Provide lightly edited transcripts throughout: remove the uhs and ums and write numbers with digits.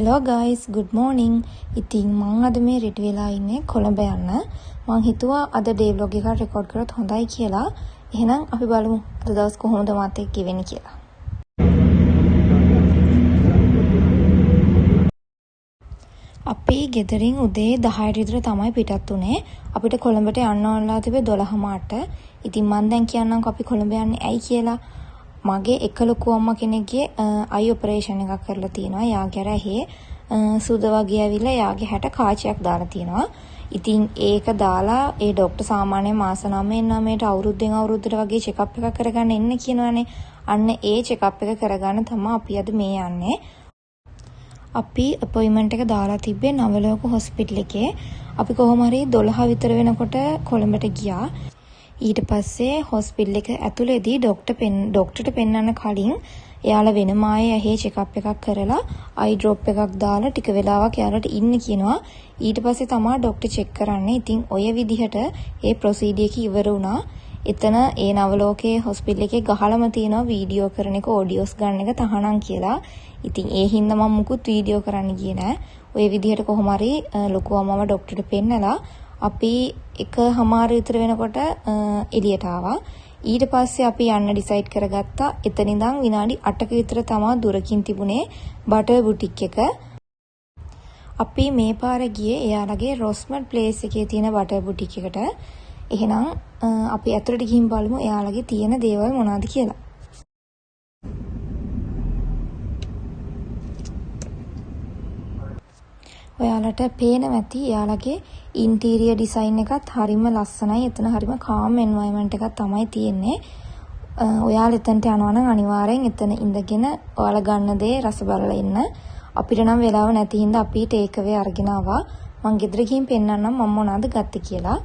Hello guys, good morning. ඉතින් මම අද මේ රෙඩි වෙලා ඉන්නේ කොළඹ යන්න. මම හිතුවා අද ඩේ vlog එකක් රෙකෝඩ් කරොත් හොඳයි කියලා. එහෙනම් අපි බලමු අද දවස් කොහොමද මාත් එක්ක ගෙවෙන්නේ කියලා. අපි ගෙදරින් උදේ 10ට විතර තමයි පිටත් උනේ. අපිට කොළඹට යන්න ඕනලා තිබේ 12:00ට. ඉතින් මම දැන් කියන්නම්කෝ අපි කොළඹ යන්නේ ඇයි කියලා. මගේ එක ලොකු අම්මා කෙනෙක්ගේ අයි ඔපරේෂන් එකක් කරලා තියෙනවා. යාගේ අර ඇහි සුද වගේ ඇවිල්ලා යාගේ හැට කාචයක් දාලා තියෙනවා. ඉතින් ඒක දාලා ඒ ડોක්ටර් සාමාන්‍යයෙන් මාස 9ට අවුරුද්දෙන් අවුරුද්දට වගේ චෙකප් එකක් කරගන්න එන්න කියනවානේ. අන්න ඒ චෙකප් එක කරගන්න තමයි අපි අද මේ යන්නේ. අපි අපොයින්ට්මන්ට් එක දාලා තිබ්බේ නවලෝක හොස්පිටල් එකේ. අපි කොහොම හරි 12 විතර වෙනකොට කොළඹට ගියා. ඊට පස්සේ හොස්පිටල් එක ඇතුළේදී ડોක්ටර්ට පෙන්නන්න කලින් එයාලා වෙනම ආයේ ඇහි චෙකප් එකක් කරලා අයි ඩ්‍රොප් එකක් දාලා ටික වෙලාවක් එයාලට ඉන්න කියනවා. ඊට පස්සේ තමයි ડોක්ටර් චෙක් කරන්නේ. ඉතින් ඔය විදිහට ඒ ප්‍රොසීඩියර් එක ඉවර වුණා. එතන ඒ නවලෝකයේ හොස්පිටල් එකේ ගහලම තියෙනවා වීඩියෝ කරන එක ඔඩියෝස් ගන්න එක තහනම් කියලා. ඉතින් ඒ හින්දා මම මුකුත් වීඩියෝ කරන්න ගියේ නෑ. ඔය විදිහට කොහොම හරි ලොකු අම්මව ડોක්ටර්ට පෙන්නලා අපි 1:00 විතර වෙනකොට එළියට ආවා. ඊට පස්සේ අපි යන්න ඩිසයිඩ් කරගත්තා. එතන ඉඳන් විනාඩි 8ක විතර තමයි දුරකින් තිබුණේ බටර් බුටික් එක. අපි මේ පාර ගියේ එයාලගේ රොස්මඩ් ප්ලේස් එකේ තියෙන බටර් බුටික් එකට. එහෙනම් අපි ඇතුළට ගිහින් බලමු එයාලගේ තියෙන දේවල් මොනවද කියලා. ඔයාලට පේනවා ඇති එයාලගේ ඉන්ටීරියර් ඩිසයින් එකත් හරිම ලස්සනයි. එතන හරිම කාම් එන්වයරන්මන්ට් එකක් තමයි තියෙන්නේ. ඔයාලා එතනට යනවා නම් අනිවාර්යෙන් එතන ඉඳගෙන ඔයාලා ගන්න දේ රස බලලා ඉන්න. අපිට නම් වෙලාව නැති හින්දා අපි ටේක් අවේ අරගෙන ආවා. මං ගෙදර ගිහින් පෙන්නන්නම් මම මොනවද ගත්තේ කියලා.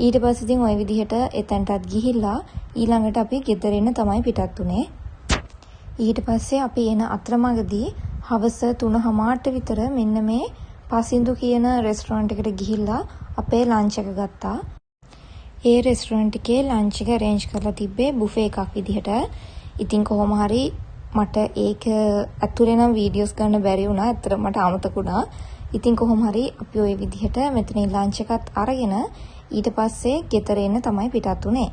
ඊට පස්සේ ඉතින් ওই විදිහට එතනටත් ගිහිල්ලා ඊළඟට අපි ගෙදර එන්න තමයි පිටත් උනේ. ඊට පස්සේ අපි එන අතරමඟදී හවස 3:00ට විතර මෙන්න මේ පසින්දු කියන රෙස්ටොරන්ට් එකට ගිහිල්ලා අපේ ලන්ච් එක ගත්තා. ඒ රෙස්ටොරන්ට් එකේ ලන්ච් එක arrange කරලා තිබ්බේ බුෆේ එකක් විදිහට. ඉතින් කොහොම හරි මට ඒක ඇතුලේ නම් වීඩියෝස් ගන්න බැරි වුණා. ඇත්තට මට අමතක වුණා. ඉතින් කොහොම හරි අපි ওই විදිහට මෙතනින් ලන්ච් එකත් අරගෙන ඊට පස්සේ ගෙදර එන්න තමයි පිටත් උනේ.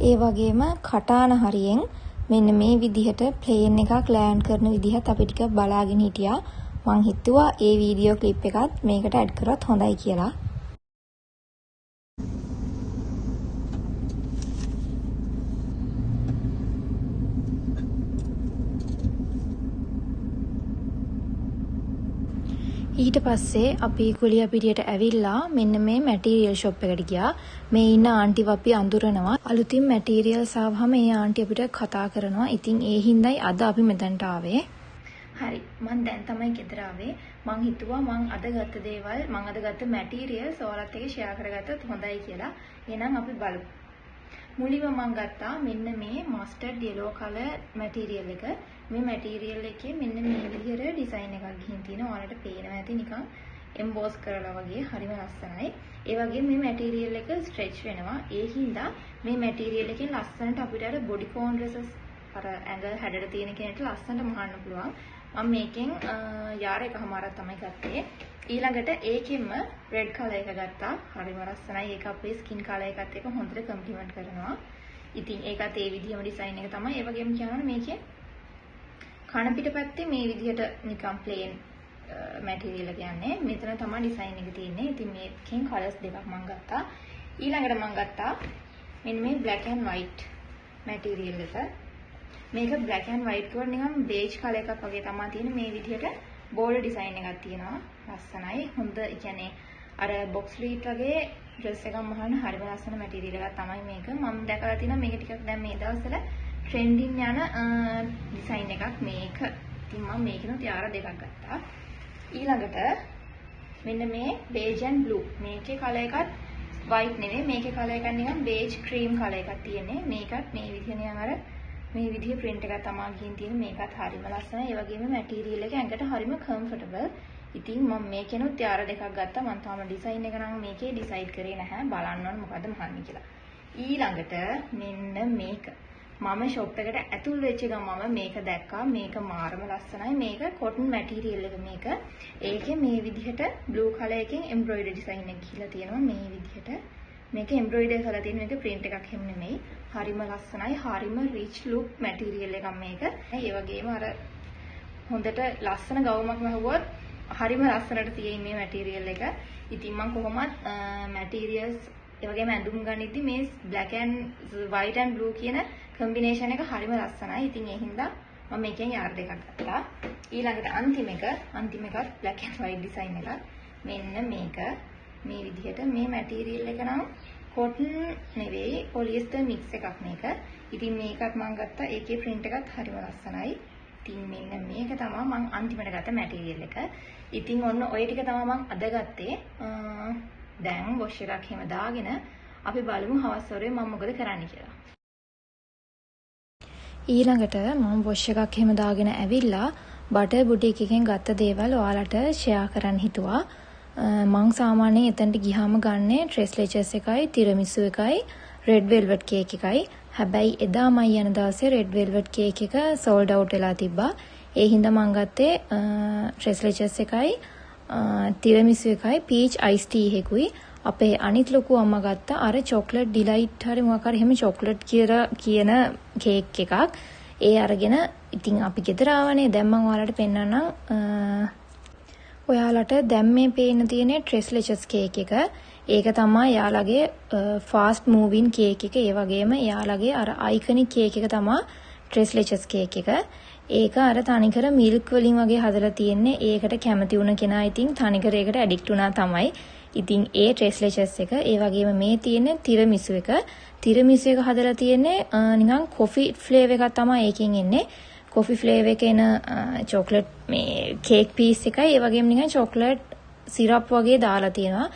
ඒ වගේම කටාන හරියෙන් මෙන්න මේ විදිහට ප්ලේන් එකක් ලෑන්ඩ් කරන විදිහත් අපි ටිකක් බලාගෙන හිටියා. මං හිතුවා ඒ වීඩියෝ ක්ලිප් එකත් මේකට ඇඩ් කරොත් හොඳයි කියලා. ඊට පස්සේ අපි කුලියපිටියට ඇවිල්ලා මෙන්න මේ මැටීරියල් ෂොප් එකට ගියා. මේ ඉන්න ආන්ටිව අපි අඳුරනවා. අලුතින් මැටීරියල්ස් ආවම ඒ ආන්ටි අපිට කතා කරනවා. ඉතින් ඒ හින්දායි අද අපි මෙතනට ආවේ. හරි මම දැන් තමයි ගෙදර ආවේ. මං හිතුවා මං අද ගත්ත දේවල් මං අද ගත්ත මැටීරියල්ස් ඔයාලත් එක්ක ෂෙයා කරගත්තොත් හොඳයි කියලා. එහෙනම් අපි බලමු. මුලින්ම මං ගත්තා මෙන්න මේ මස්ටර්ඩ් yellow color මැටීරියල් එක. මේ මැටීරියල් එකේ මෙන්න මේ විදිහට ඩිසයින් එකක් ගිහින් තියෙනවා. ඔයාලට පේනවා ඇති නිකන් එම්බෝස් කරලා වගේ හරිම ලස්සනයි. ඒ වගේම මේ මැටීරියල් එක ස්ට්‍රෙච් වෙනවා. ඒ හින්දා මේ මැටීරියල් එකෙන් ලස්සනට අපිට අර බොඩි කෝන් ඩ්‍රෙසස් අර ඇඟ හැඩට තියෙන කෙනෙක්ට ලස්සනට මහන්න පුළුවන්. මම මේකෙන් යාර එකමාරක් තමයි ගත්තේ. ඊළඟට ඒකෙන්ම රෙඩ් කලර් එක ගත්තා. හරිම ලස්සනයි. ඒක අපේ ස්කින් කලර් එකත් එක්ක හොඳට කම්ප්ලිමන්ට් කරනවා. ඉතින් ඒකත් ඒ විදිහම ඩිසයින් එක තමයි. ඒ වගේම කියනවා මේකේ කන පිටපැත්තේ මේ විදිහට නිකන් ප්ලේන් මැටීරියල් එක යන්නේ. මෙතන තමයි ඩිසයින් එක තියෙන්නේ. ඉතින් මේකෙන් කලර්ස් දෙකක් මම ගත්තා. ඊළඟට මම ගත්තා මෙන්න මේ black and white මැටීරියල් එක. මේක black and white කෝඩ් නිකන් beige කලර් එකක් වගේ තමයි තියෙන්නේ. මේ විදිහට බෝඩර් ඩිසයින් එකක් තියෙනවා. ලස්සනයි. හොඳ කියන්නේ අර box sleeve වගේ dress එකක් මහන්න හරිම ලස්සන මැටීරියල් එකක් තමයි මේක. මම දැකලා තියෙනවා මේක ටිකක් දැන් මේ දවස්වල ට්‍රෙන්ඩින් යන ඩිසයින් එකක් මේක. ඉතින් මම මේකෙනුත් යාර දෙකක් ගත්තා. ඊළඟට මෙන්න මේ beige and blue. මේකේ කලර් එකත් white නෙවෙයි. මේකේ කලර් එකක් නිකන් beige cream කලර් එකක් තියෙන්නේ. මේකත් මේ විදිහ නිකන් අර මේ විදිහේ print එකක් තමයි ගිහින් තියෙන්නේ. මේකත් හරිම ලස්සනයි. ඒ වගේම මැටීරියල් එක ඇඟට හරිම comfortable. ඉතින් මම මේකෙනුත් යාර දෙකක් ගත්තා. මම තාම ඩිසයින් එක නම් මේකේ ඩිසයිඩ් කරේ නැහැ. බලන්න ඕන මොකද්ද මහන්නේ කියලා. ඊළඟට මෙන්න මේක. මම ෂොප් එකට ඇතුල් වෙච්ච ගමම මේක දැක්කා. මේක මාරම ලස්සනයි. මේක කොටන් මැටීරියල් එක මේක. ඒකේ මේ විදිහට බ්ලූ කලර් එකෙන් එම්බ්‍රොයිඩරි ඩිසයින් එක කියලා තියෙනවා මේ විදිහට. මේක එම්බ්‍රොයිඩරි කරලා තියෙන මේක print එකක් හැම නෙමෙයි. හරිම ලස්සනයි. හරිම rich look මැටීරියල් එකක් මේක. ඒ වගේම අර හොඳට ලස්සන ගවුමක් මහුවොත් හරිම ලස්සනට තියෙන මේ මැටීරියල් එක. ඉතින් මම කොහොමත් මැටීරියල්ස් ඒ වගේම ඇඳුම් ගනිද්දි මේ black and white and blue කියන combination එක හරිම ලස්සනයි. ඉතින් ඒ හින්දා මම මේකෙන් යාර් දෙකක් ගත්තා. ඊළඟට අන්තිම එකත් black and white design එකක්. මෙන්න මේක මේ විදිහට මේ මැටීරියල් එක නම් cotton නෙවෙයි polyester mix එකක් මේක. ඉතින් මේකත් මම ගත්තා. ඒකේ print එකත් හරිම ලස්සනයි. ඉතින් මෙන්න මේක තමයි මම අන්තිමට ගත්ත මැටීරියල් එක. ඉතින් ඔන්න ඔය ටික තමයි මම අද ගත්තේ. දැන් වොෂ් එකක් එහෙම දාගෙන අපි බලමු හවස් වරුවේ මම මොකද කරන්න කියලා. ඊළඟට මම වොෂ් එකක් එහෙම දාගෙන ඇවිල්ලා බටර් බුටික් එකෙන් ගත්ත දේවල් ඔයාලට ෂෙයා කරන්න හිතුවා. මම සාමාන්‍යයෙන් එතනට ගියාම ගන්නේ ට්‍රෙස්ලෙචර්ස් එකයි, තිරමිසු එකයි, රෙඩ් වෙල්වෙට් කේක් එකයි. හැබැයි එදා මම යන දවසේ රෙඩ් වෙල්වෙට් කේක් එක සෝල්ඩ් අවුට් වෙලා තිබ්බා. ඒ හින්දා මම ගත්තේ ට්‍රෙස්ලෙචර්ස් එකයි, තිරමිසු එකයි, පීච් අයිස් ටී එකකුයි. අපේ අනිත් ලොකු අම්මා ගත්ත අර චොක්ලට් ඩිලයිට් හරි මොකක් හරි එහෙම චොක්ලට් කියන කේක් එකක්. ඒ අරගෙන ඉතින් අපි ගෙදර ආවනේ. දැන් මම ඔයාලට පෙන්නන්නම්. ඔයාලට දැන් මේ පේන තියෙන ට්‍රෙස්ලෙචර්ස් කේක් එක. ඒක තමයි යාළගේ ෆාස්ට් මූවින් කේක් එක. ඒ වගේම යාළගේ අර අයිකනික් කේක් එක තමයි ට්‍රෙස්ලෙචර්ස් කේක් එක. ඒක අර තනිකර මිල්ක් වලින් වගේ හදලා තියෙන්නේ. ඒකට කැමති වුණ කෙනා ඉතින් තනිකර ඒකට ඇඩික්ට් වුණා තමයි. ඉතින් ඒ ට්‍රෙස්ලෙචර්ස් එක, ඒ වගේම මේ තියෙන තිරමිසු එක. තිරමිසු එක හදලා තියෙන්නේ නිකන් කොෆි ෆ්ලේවර් එකක් තමයි ඒකෙන් එන්නේ. කොෆි ෆ්ලේවර් එක එන චොක්ලට් මේ කේක් පීස් එකයි. ඒ වගේම නිකන් චොක්ලට් සිරප් වගේ දාලා තියෙනවා.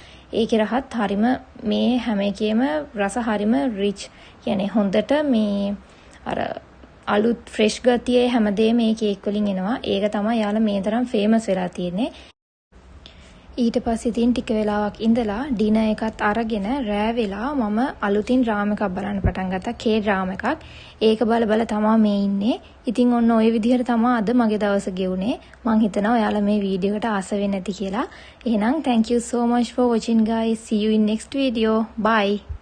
ඒකේ රහත් හරිම මේ හැම එකේම රස හරිම රිච්. කියන්නේ හොඳට මේ අර අලුත් ෆ්‍රෙෂ් ගතියේ හැමදේම මේ කේක් වලින් එනවා. ඒක තමයි යාලා මේ තරම් ෆේමස් වෙලා තියෙන්නේ. ඊට පස්සේ ඉතින් ටික වෙලාවක් ඉඳලා ඩිනර් එකත් අරගෙන රෑ වෙලා මම අලුතින් ඩ්‍රාමා එකක් බලන්න පටන් ගත්තා. කේ ඩ්‍රාමා එකක්. ඒක බල තමයි මේ ඉන්නේ. ඉතින් ඔන්න ওই විදිහට තමයි අද මගේ දවස ගෙවුනේ. මං හිතනවා ඔයාලා මේ වීඩියෝ එකට ආස වෙන්නේ නැති කියලා. එහෙනම් thank you so much for watching guys. See you in next video. Bye.